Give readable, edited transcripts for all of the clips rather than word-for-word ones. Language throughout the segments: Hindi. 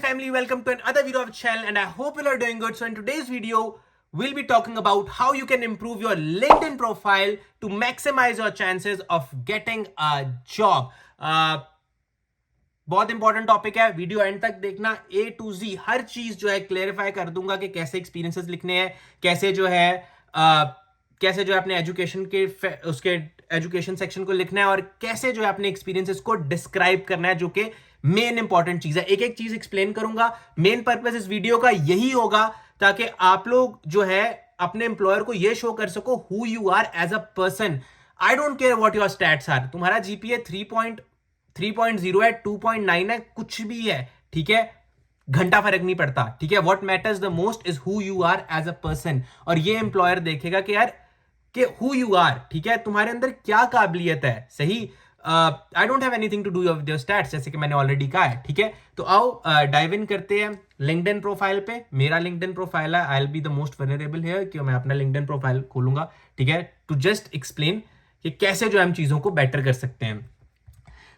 family, welcome to another video of channel and I hope you are doing good. So in today's video, we'll be talking about how you can improve your LinkedIn profile to maximize your chances of getting a job. बहुत इंपॉर्टेंट टॉपिक है, वीडियो एंड तक देखना, A to Z हर चीज जो है क्लेरिफाई कर दूंगा कि कैसे एक्सपीरियंसेस लिखने हैं, कैसे जो है अपने एजुकेशन के उसके एजुकेशन सेक्शन को लिखना है और कैसे जो है अपने एक्सपीरियंसेस को डिस्क्राइब करना है, जो कि मेन इंपॉर्टेंट चीज है. एक एक चीज एक्सप्लेन करूंगा. मेन पर्पस इस वीडियो का यही होगा ताकि आप लोग जो है अपने एम्प्लॉयर को ये शो कर सको who you are as a person. I don't care what your stats are. तुम्हारा जीपीए 3.0 है, 2.9 है, कुछ भी है, ठीक है, घंटा फर्क नहीं पड़ता, ठीक है. What matters the most is who you are as a person. और ये एम्प्लॉयर देखेगा कि यार कि हु यू आर, ठीक है, तुम्हारे अंदर क्या काबिलियत है. सही. I don't have anything to do with your stats, जैसे कि मैंने ऑलरेडी कहा है, ठीक है. तो आओ डाइव इन करते हैं लिंक्डइन प्रोफाइल पे. मेरा लिंक्डइन प्रोफाइल है. I will be the most vulnerable here कि मैं अपना लिंक्डइन प्रोफाइल खोलूंगा, ठीक है, टू जस्ट एक्सप्लेन कि कैसे जो हम चीजों को बेटर कर सकते हैं.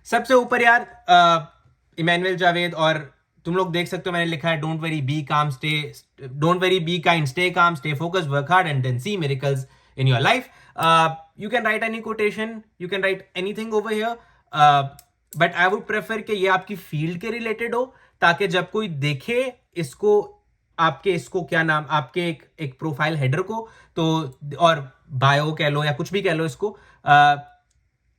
सबसे ऊपर यार इमैनुअल जावेद, और तुम लोग देख सकते हो मैंने लिखा है don't worry be calm stay, don't worry be kind stay calm stay focus work hard and then see miracles in your life. You can write any quotation, you can write anything over here, but I would prefer कि ये आपकी फील्ड के रिलेटेड हो, ताकि जब कोई देखे इसको, आपके इसको क्या नाम, आपके एक प्रोफाइल हेडर को, तो और बायो कह लो या कुछ भी कह लो इसको,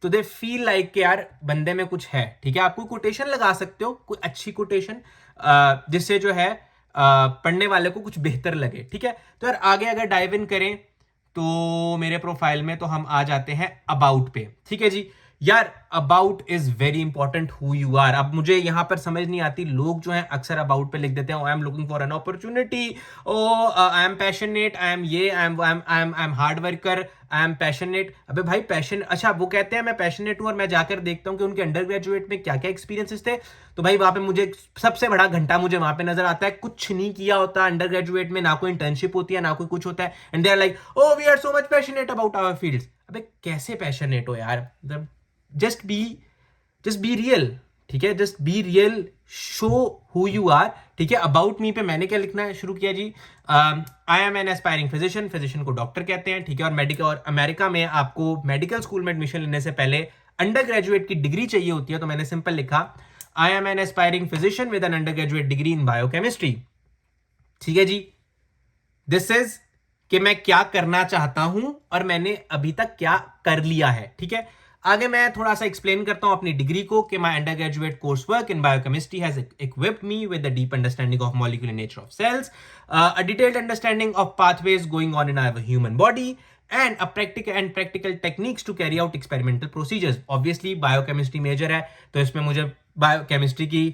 तो दे फील लाइक कि यार बंदे में कुछ है, ठीक है. आप कोई कोटेशन लगा सकते हो, कोई अच्छी कोटेशन, जिससे जो है पढ़ने वाले को कुछ बेहतर लगे, ठीक है. तो यार आगे अगर डाइव इन करें तो मेरे प्रोफाइल में तो हम आ जाते हैं अबाउट पे, ठीक है जी. यार about is very important who you are. अब मुझे यहां पर समझ नहीं आती, लोग जो हैं अक्सर अबाउट पे लिख देते हैं I am looking for an opportunity, I am passionate, I am ये, I am hard worker, I am passionate. अबे भाई पैशन, अच्छा वो कहते हैं मैं पैशनेट हूं और मैं जाकर देखता हूं कि उनके अंडर ग्रेजुएट में क्या क्या एक्सपीरियंसेस थे, तो भाई वहां पे मुझे सबसे बड़ा घंटा मुझे वहां पे नजर आता है. कुछ नहीं किया होता अंडर ग्रेजुएट में, ना कोई इंटर्नशिप होती है, ना कोई कुछ होता है, and they are like oh we are so much passionate about our fields. अबे कैसे पैशनेट हो यार, मतलब just be real, ठीक है. just be real, show who you are, ठीक है. about me पे मैंने क्या लिखना है शुरू किया जी. I am an aspiring physician, physician को डॉक्टर कहते हैं, ठीक है. और मेडिकल, और अमेरिका में आपको मेडिकल स्कूल में एडमिशन लेने से पहले अंडर ग्रेजुएट की डिग्री चाहिए होती है, तो मैंने सिंपल लिखा I am an aspiring physician with an undergraduate degree in biochemistry, ठीक है जी. दिस इज कि मैं क्या करना चाहता हूं और मैंने अभी तक क्या कर लिया है, ठीक है. आगे मैं थोड़ा सा एक्सप्लेन करता हूं अपनी डिग्री को कि my undergraduate course work in biochemistry has equipped me with the deep understanding of molecular nature of cells, a detailed understanding of pathways going on in our human body and a practical techniques to carry out experimental procedures. Obviously biochemistry major है, तो इसमें मुझे बायोकेमिस्ट्री की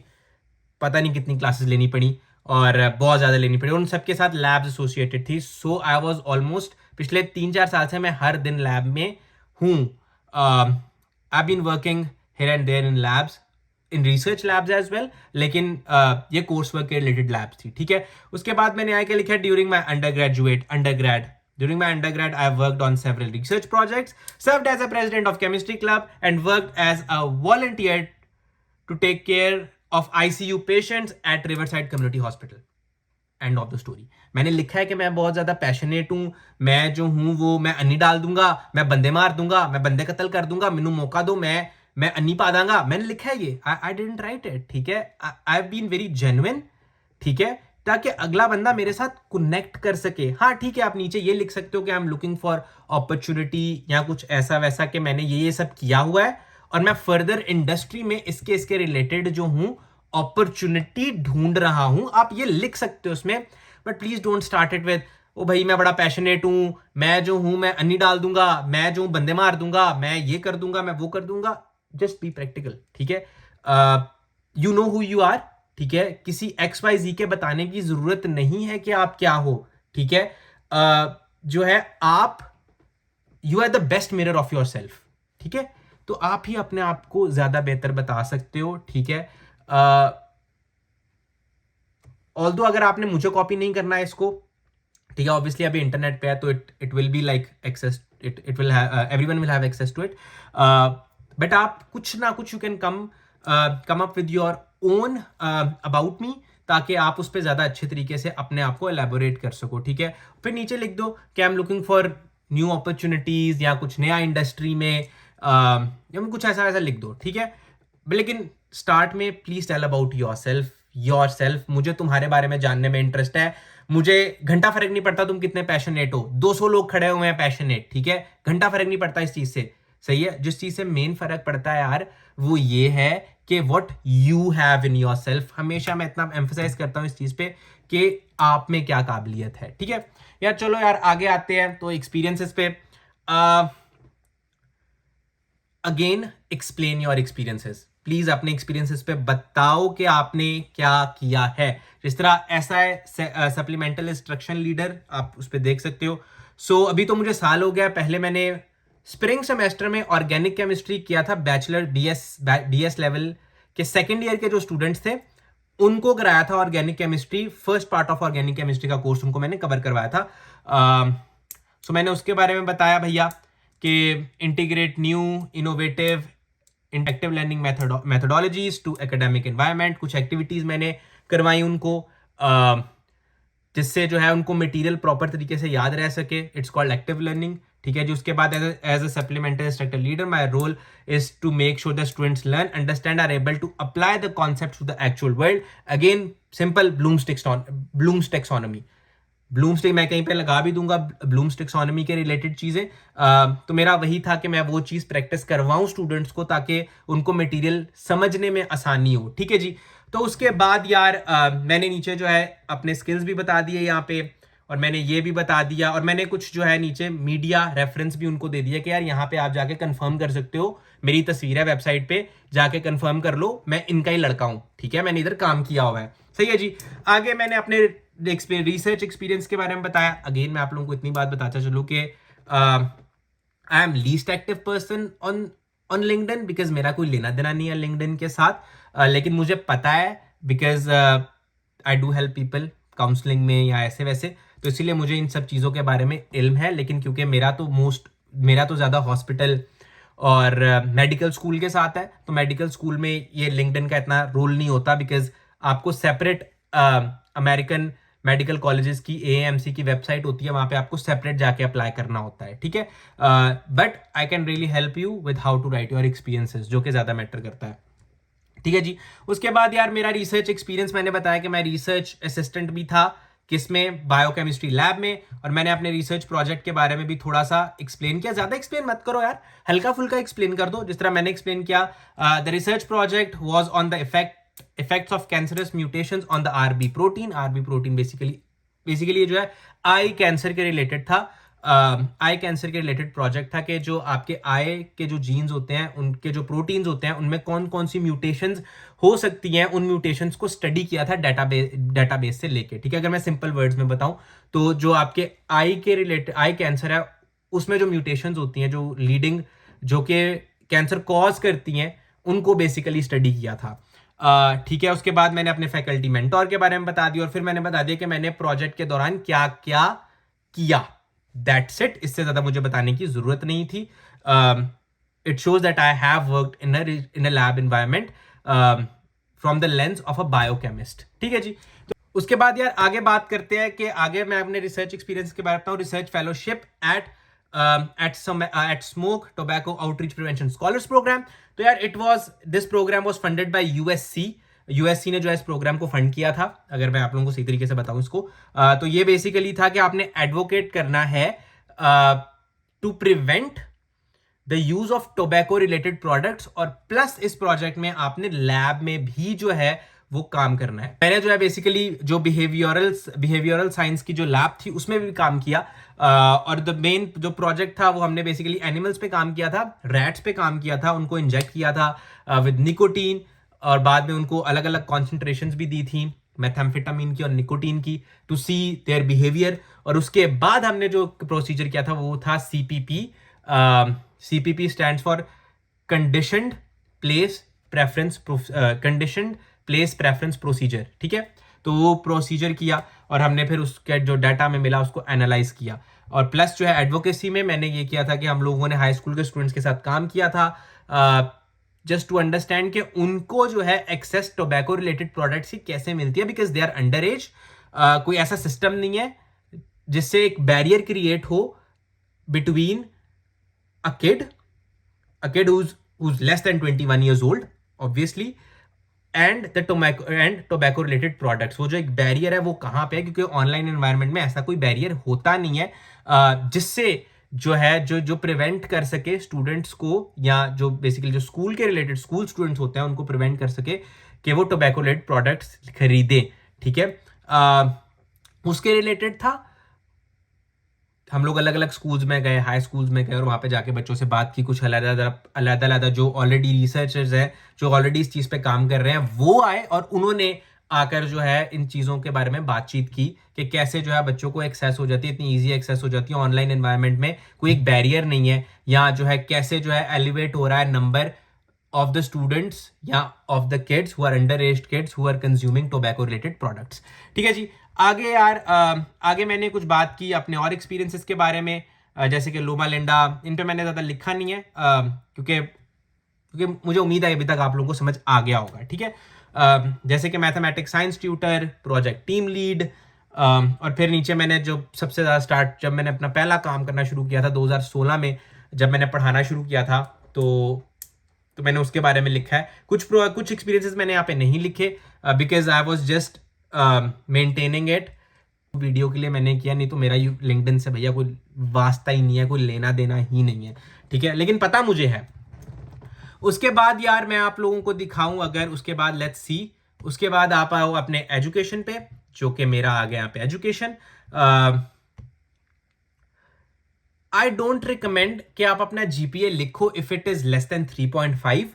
पता नहीं कितनी क्लासेस लेनी पड़ी और बहुत ज्यादा लेनी पड़ी, उन सबके साथ लैब्स एसोसिएटेड थी. सो आई वाज ऑलमोस्ट पिछले 3-4 साल से मैं हर दिन लैब में हूँ. I've been working here and there in labs, in research labs as well, लेकिन ये कोर्स वर्क के रिलेटेड लैब्स थी, ठीक है. उसके बाद मैंने आगे लिखा during my During my undergrad, I worked on several research projects, served as a president of chemistry club, and worked as a volunteer to take care of ICU patients at Riverside Community Hospital. End of the story. मैंने लिखा है कि मैं बहुत ज्यादा पैशनेट हूं, मैं जो हूं वो मैं अन्नी डाल दूंगा, मैं बंदे मार दूंगा, मैं बंदे कत्ल कर दूंगा, मैनू मौका दो, मैं अन्नी पा दांगा. मैंने लिखा है ये, आई डिडंट राइट इट, ठीक है. I have been very genuine, ठीक है, ताकि अगला बंदा मेरे साथ कनेक्ट कर सके. हाँ ठीक है, आप नीचे ये लिख सकते हो कि आई एम लुकिंग फॉर अपॉर्चुनिटी या कुछ ऐसा वैसा कि मैंने ये सब किया हुआ है और मैं फर्दर इंडस्ट्री में इसके रिलेटेड जो हूं अपॉर्चुनिटी ढूंढ रहा हूं. आप ये लिख सकते हो उसमें, but please don't start it with ओ भाई मैं बड़ा पैशनेट हूं, मैं जो हूं मैं अन्नी डाल दूंगा, मैं जो बंदे मार दूंगा, मैं ये कर दूंगा, मैं वो कर दूंगा. जस्ट बी प्रैक्टिकल, ठीक है. You know who you are, ठीक है. किसी XYZ के बताने की जरूरत नहीं है कि आप क्या हो, ठीक है. जो है आप, you are the best mirror of yourself, ठीक है. तो आप ही अपने आप को ज्यादा बेहतर बता सकते हो, ठीक है. ऑल्दो अगर आपने मुझे कॉपी नहीं करना है इसको, ठीक है, ऑब्वियसली अभी इंटरनेट पे है तो it will be like access, it will everyone will have access to it, but आप कुछ ना कुछ you can come up with your own about me, ताकि आप उस पर ज़्यादा अच्छे तरीके से अपने आप को एलेबोरेट कर सको, ठीक है। फिर नीचे लिख दो कि आई am looking for new opportunities या कुछ नया इंडस्ट्री में, या कुछ ऐसा वैसा लिख दो, ठीक है। लेकिन स्टार्ट में please tell about yourself. मुझे तुम्हारे बारे में जानने में इंटरेस्ट है। मुझे घंटा फर्क नहीं पड़ता तुम कितने पैशनेट हो, 200 लोग खड़े हुए हैं पैशनेट, ठीक है, घंटा फर्क नहीं पड़ता इस चीज से, सही है। जिस चीज से मेन फर्क पड़ता है यार वो ये है कि what you have in your self. हमेशा मैं इतना एम्फसाइज करता हूं इस चीज पे कि आप में क्या काबिलियत है, ठीक है यार। चलो यार आगे आते हैं तो एक्सपीरियंसेस पे। Again explain your experiences, please अपने एक्सपीरियंसेस पे बताओ कि आपने क्या किया है। जिस तरह ऐसा है सप्लीमेंटल इंस्ट्रक्शन लीडर, आप उस पर देख सकते हो। सो अभी तो मुझे साल हो गया, पहले मैंने स्प्रिंग सेमेस्टर में ऑर्गेनिक केमिस्ट्री किया था, बैचलर बीएस लेवल के सेकेंड ईयर के जो स्टूडेंट्स थे उनको कराया था organic chemistry, first part of organic chemistry का कोर्स उनको मैंने कवर करवाया था। सो मैंने उसके बारे में बताया भैया कि integrate new innovative interactive learning methodologies to academic environment. कुछ एक्टिविटीज मैंने करवाई उनको जिससे जो है उनको मटेरियल प्रॉपर तरीके से याद रह सके। इट्स कॉल्ड एक्टिव लर्निंग, ठीक है जी। उसके बाद as a supplementary instructor leader my role is to make sure the students learn, understand, are able to apply the concept to the actual world. Again simple Bloom's taxonomy, Bloom's मैं कहीं पे लगा भी दूंगा ब्लूम्स टेक्सोनॉमी के रिलेटेड चीजें। तो मेरा वही था कि मैं वो चीज प्रैक्टिस करवाऊं स्टूडेंट्स को ताकि उनको मटेरियल समझने में आसानी हो, ठीक है जी। तो उसके बाद यार मैंने नीचे जो है अपने स्किल्स भी बता दिए यहाँ पे, और मैंने ये भी बता दिया, और मैंने कुछ जो है नीचे मीडिया रेफरेंस भी उनको दे दिया कि यार यहाँ पे आप जाके कंफर्म कर सकते हो, मेरी तस्वीर है वेबसाइट पे, जाके कंफर्म कर लो मैं इनका ही लड़का हूँ, ठीक है, मैंने इधर काम किया हुआ है, सही है जी। आगे मैंने अपने रिसर्च एक्सपीरियंस के बारे में बताया। अगेन मैं आप लोगों को इतनी बात बताता चलूँ कि I am least active person on LinkedIn, because मेरा कोई लेना देना नहीं है लिंक्डइन के साथ, लेकिन मुझे पता है because I do help people counselling में या ऐसे वैसे, तो इसीलिए मुझे इन सब चीज़ों के बारे में इल्म है। लेकिन क्योंकि मेरा तो ज़्यादा हॉस्पिटल और मेडिकल स्कूल के साथ है, तो मेडिकल स्कूल में ये लिंक्डइन का इतना रोल नहीं होता, बिकॉज आपको सेपरेट अमेरिकन मेडिकल कॉलेजेस की AAMC की वेबसाइट होती है, वहां पे आपको सेपरेट जाके अप्लाई करना होता है, ठीक है। But I can really help you with how to write your experiences, जो कि ज्यादा मैटर करता है, ठीक है जी। उसके बाद यार मेरा रिसर्च एक्सपीरियंस, मैंने बताया कि मैं रिसर्च असिस्टेंट भी था, किसमें, बायोकेमिस्ट्री लैब में, और मैंने अपने रिसर्च प्रोजेक्ट के बारे में भी थोड़ा सा एक्सप्लेन किया। ज्यादा एक्सप्लेन मत करो यार, हल्का फुल्का एक्सप्लेन कर दो, जिस तरह मैंने एक्सप्लेन किया। The research project was on the effects of cancerous mutations on the RB protein। RB protein basically जो है आई कैंसर के रिलेटेड था, आई कैंसर के रिलेटेड प्रोजेक्ट था कि जो आपके आई के जो जीन्स होते हैं, उनके जो प्रोटीन्स होते हैं, उनमें कौन कौन सी म्यूटेशंस हो सकती हैं, उन म्यूटेशंस को स्टडी किया था डेटाबेस से लेके, ठीक है। अगर मैं सिंपल वर्ड्स में बताऊं तो जो आपके आई के रिलेटेड आई कैंसर है उसमें जो म्यूटेशंस होती हैं, जो लीडिंग, जो कि कैंसर कॉज करती हैं, उनको बेसिकली स्टडी किया था, ठीक है। उसके बाद मैंने अपने फैकल्टी मेंटोर के बारे में बता दिया, और फिर मैंने बता दिया कि मैंने प्रोजेक्ट के दौरान क्या क्या किया। दैट्स इट, इससे ज्यादा मुझे बताने की जरूरत नहीं थी। It shows that I have worked in a lab environment from the lens of a biochemist, ठीक है जी। तो उसके बाद यार आगे बात करते हैं कि आगे मैं अपने रिसर्च एक्सपीरियंस के बारे में बताऊं। Research fellowship at Smoke Tobacco Outreach Prevention Scholars Program। तो यार this program was funded by USC ने जो है इस प्रोग्राम को फंड किया था। अगर मैं आप लोगों को सही तरीके से बताऊं इसको, तो ये बेसिकली था कि आपने एडवोकेट करना है to prevent the use of tobacco related products, और प्लस इस प्रोजेक्ट में आपने लैब में भी जो है वो काम करना है। मैंने जो है बेसिकली जो बिहेवियरल साइंस की जो लैब थी उसमें भी काम किया, और द मेन जो प्रोजेक्ट था वो हमने बेसिकली एनिमल्स पे काम किया था, रैट्स पे काम किया था, उनको इंजेक्ट किया था विद निकोटीन, और बाद में उनको अलग अलग कॉन्सेंट्रेशंस भी दी थी, मेथाम्फेटामिन की और निकोटीन की, टू सी देयर बिहेवियर। और उसके बाद हमने जो प्रोसीजर किया था वो था CPP। CPP stands for conditioned place preference procedure, ठीक है। तो वो प्रोसीजर किया, और हमने फिर उसके जो डाटा में मिला उसको एनालाइज किया। और प्लस जो है एडवोकेसी में मैंने ये किया था कि हम लोगों ने हाई स्कूल के स्टूडेंट्स के साथ काम किया था, जस्ट टू अंडरस्टैंड कि उनको जो है एक्सेस टोबैको रिलेटेड प्रोडक्ट्स की कैसे मिलती है, because they are under age. कोई ऐसा सिस्टम नहीं है जिससे एक बैरियर क्रिएट हो between a kid who's less than 21 years old obviously and the tobacco related products। वो जो एक बैरियर है वो कहाँ पे है, क्योंकि ऑनलाइन एनवायरनमेंट में ऐसा कोई बैरियर होता नहीं है जिससे जो है जो प्रिवेंट कर सके स्टूडेंट्स को, या जो बेसिकली जो स्कूल के रिलेटेड स्कूल स्टूडेंट्स होते हैं उनको प्रिवेंट कर सके कि वो टोबैको रिलेटेड प्रोडक्ट्स खरीदें। ठीक है, उसके रिलेटेड था। हम लोग अलग अलग स्कूल्स में गए, हाई स्कूल्स में गए, और वहाँ पे जाके बच्चों से बात की। कुछ अलग जो ऑलरेडी रिसर्चर्स हैं, जो ऑलरेडी इस चीज़ पे काम कर रहे हैं, वो आए और उन्होंने आकर जो है इन चीज़ों के बारे में बातचीत की कि कैसे जो है बच्चों को एक्सेस हो जाती है, इतनी ईजी एक्सेस हो जाती है ऑनलाइन एनवायरनमेंट में, कोई एक बैरियर नहीं है, या जो है कैसे जो है एलिवेट हो रहा है नंबर of the students या of the kids who are underage kids who are consuming tobacco related products। ठीक है जी, आगे यार आगे मैंने कुछ बात की अपने और एक्सपीरियंसेस के बारे में, जैसे कि लोमा लिंडा। इन पे मैंने ज़्यादा लिखा नहीं है क्योंकि मुझे उम्मीद है अभी तक आप लोगों को समझ आ गया होगा। ठीक है, जैसे कि mathematics science tutor, project team lead, और फिर नीचे मैंने जो सबसे ज़्यादा जब मैंने अपना पहला काम करना शुरू किया था 2016 में, जब मैंने पढ़ाना शुरू किया था, तो मैंने उसके बारे में लिखा है। कुछ एक्सपीरियंसेस मैंने यहाँ पे नहीं लिखे because I was just maintaining it. Video के लिए मैंने किया, नहीं तो मेरा लिंक्डइन से भैया कोई वास्ता ही नहीं है, कोई लेना देना ही नहीं है। ठीक है, लेकिन पता मुझे है। उसके बाद यार मैं आप लोगों को दिखाऊं, अगर उसके बाद लेट्स सी, उसके बाद आप आओ अपने एजुकेशन पे, जो कि मेरा आ गया यहाँ पे एजुकेशन। आई डोंट रिकमेंड कि आप अपना जीपीए लिखो if it is less than 3.5।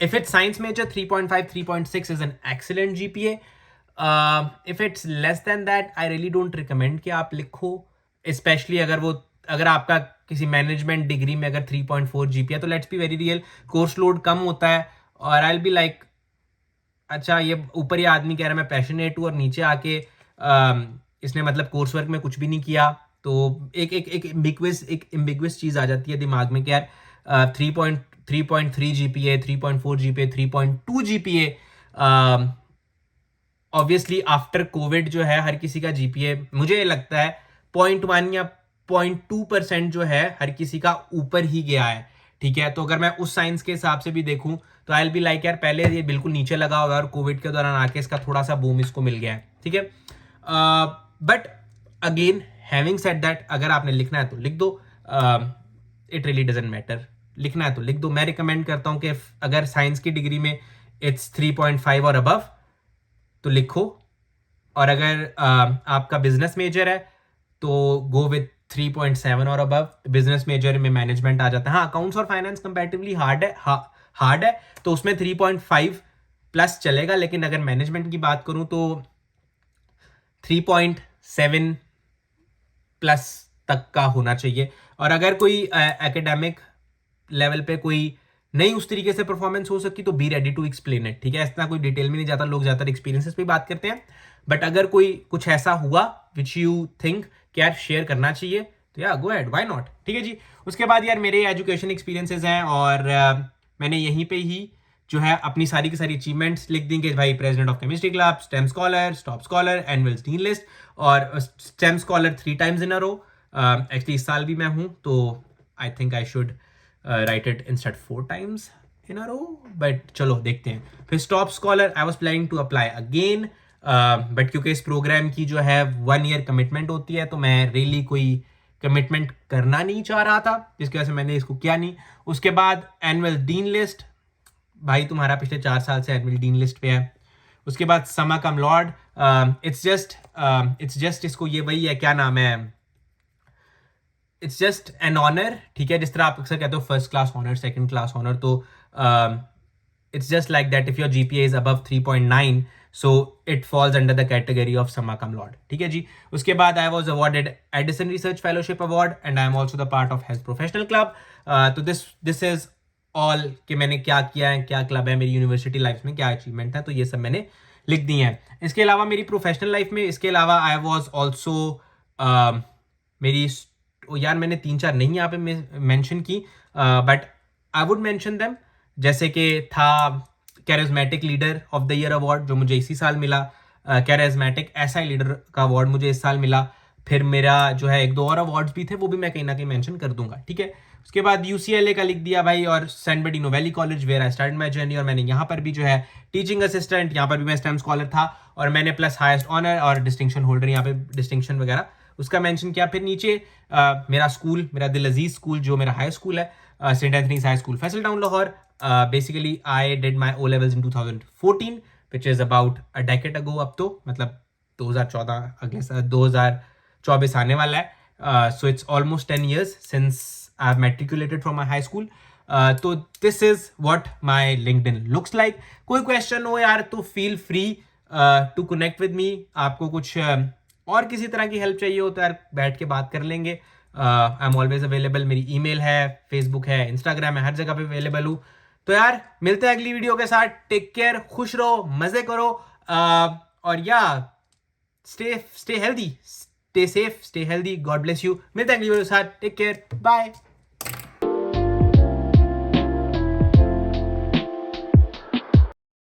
If it's science major 3.5 3.6 is an excellent GPA. If it's less than that I really don't recommend कि आप लिखो, स्पेशली अगर आपका किसी मैनेजमेंट डिग्री में अगर 3.4 जीपीए, तो let's be very real, course load कम होता है, और आई विल बी लाइक अच्छा ये ऊपर ये आदमी कह रहा है मैं पैशनेट हूँ, और नीचे आके इसने मतलब कोर्स वर्क में कुछ भी नहीं किया। तो एक एम्बिग्वियस चीज़ आ जाती है दिमाग में कि यार 3.3 GPA, 3.4 GPA, 3.2 GPA. Obviously after Covid जो है हर किसी का जीपीए मुझे लगता है 0.1 या 0.2% जो है हर किसी का ऊपर ही गया है। ठीक है, तो अगर मैं उस साइंस के हिसाब से भी देखूं तो आई विल बी लाइक यार पहले ये बिल्कुल नीचे लगा हुआ है और कोविड के दौरान आके इसका थोड़ा सा बूम इसको मिल गया है। ठीक है, but again having said that, अगर आपने लिखना है तो लिख दो, इट रियली डजंट मैटर, लिखना है तो लिख दो। मैं रिकमेंड करता हूँ कि अगर साइंस की डिग्री में इट्स 3.5 और अबव तो लिखो, और अगर आपका बिजनेस मेजर है तो गो विथ 3.7 और अबव। बिजनेस मेजर में मैनेजमेंट आ जाता है। हाँ, अकाउंट्स और फाइनेंस कंपैरेटिवली हार्ड है तो उसमें 3.5 प्लस चलेगा, लेकिन अगर मैनेजमेंट की बात करूं तो 3.7 प्लस तक का होना चाहिए। और अगर कोई एकेडमिक लेवल पे कोई नहीं उस तरीके से परफॉर्मेंस हो सकती तो be ready to explain it. ठीक है, इतना कोई डिटेल में नहीं जाता, लोग ज़्यादातर एक्सपीरियंसेस पे बात करते हैं, बट अगर कोई कुछ ऐसा हुआ विच यू थिंक कि यार शेयर करना चाहिए तो यार गो एहेड, व्हाई नॉट। ठीक है जी, उसके बाद यार मेरे एजुकेशन एक्सपीरियंसेस हैं, और मैंने यहीं पे ही जो है अपनी सारी की सारी अचीवमेंट्स लिख दी कि भाई president of chemistry club, STEM scholar, top scholar, annual dean list, और STEM scholar 3 times in a row. Actually इस साल भी मैं हूँ, तो I think I should write it instead 4 times in a row, but चलो देखते हैं। फिर top scholar I was planning to apply again, but क्योंकि इस प्रोग्राम की जो है 1 year कमिटमेंट होती है, तो मैं रियली कोई कमिटमेंट करना नहीं चाह रहा था, जिसकी वजह से मैंने इसको किया नहीं। उसके बाद एनुअल डीन लिस्ट, भाई तुम्हारा पिछले 4 साल से एनुअल डीन लिस्ट पे है। उसके बाद समा कम लॉर्ड, इट्स जस्ट इसको ये वही है, क्या नाम है, इट्स जस्ट एन ऑनर। ठीक है, जिस तरह आप अक्सर कहते हो first class honour, second class honour, तो it's just like that if your GPA is above 3.9 so it falls under the category of summa cum laude. ठीक है जी, उसके बाद I was awarded Edison research fellowship award, and I am also the part of health professional club. तो दिस इज ऑल कि मैंने क्या किया है, क्या क्लब है मेरी यूनिवर्सिटी लाइफ में, क्या अचीवमेंट है, तो ये सब मैंने लिख दिए हैं। इसके अलावा मेरी प्रोफेशनल लाइफ में, इसके अलावा आई वॉज ऑल्सो मेरी यार मैंने 3-4 नहीं यहाँ पे मेंशन की, but I would mention them. जैसे कि था charismatic leader of the year award जो मुझे इसी साल मिला, कैरिज्मेटिक एसआई लीडर का अवार्ड मुझे इस साल मिला। फिर मेरा जो है एक दो और अवार्ड्स भी थे, वो भी मैं कहीं ना कहीं मेंशन कर दूंगा, ठीक है। उसके बाद यूसीएलए का लिख दिया भाई, और San Bernardino Valley College where I started my journey, और मैंने यहाँ पर भी जो है टीचिंग असिस्टेंट, यहाँ पर भी मैं स्टेम स्कॉलर था, और मैंने प्लस हाईएस्ट ऑनर और डिस्टिंक्शन होल्डर यहाँ पे डिस्टिंक्शन वगैरह उसका मेंशन किया। फिर नीचे मेरा स्कूल, मेरा दिल अजीज स्कूल जो मेरा हाई स्कूल है, Saint Anthony's high school Faisal town Lahore. Basically I did my O levels in 2014 which is about a decade ago. अब तो मतलब 2014 अगले साल 2024 आने वाला है। So it's almost 10 years since I have matriculated from my high school. तो this is what my LinkedIn looks like. कोई क्वेश्चन हो यार तो feel free to connect with me. आपको कुछ और किसी तरह की हेल्प चाहिए हो तो यार बैठ के बात कर लेंगे। I am always available. मेरी ईमेल है, फेसबुक है, इंस्टाग्राम है, हर जगह पे अवेलेबल हूँ। तो यार मिलते हैं अगली वीडियो के साथ। टेक केयर, खुश रहो, मजे करो, और या stay healthy, stay safe, stay healthy. God bless you. मिलते हैं अगली वीडियो के साथ। Take care, bye.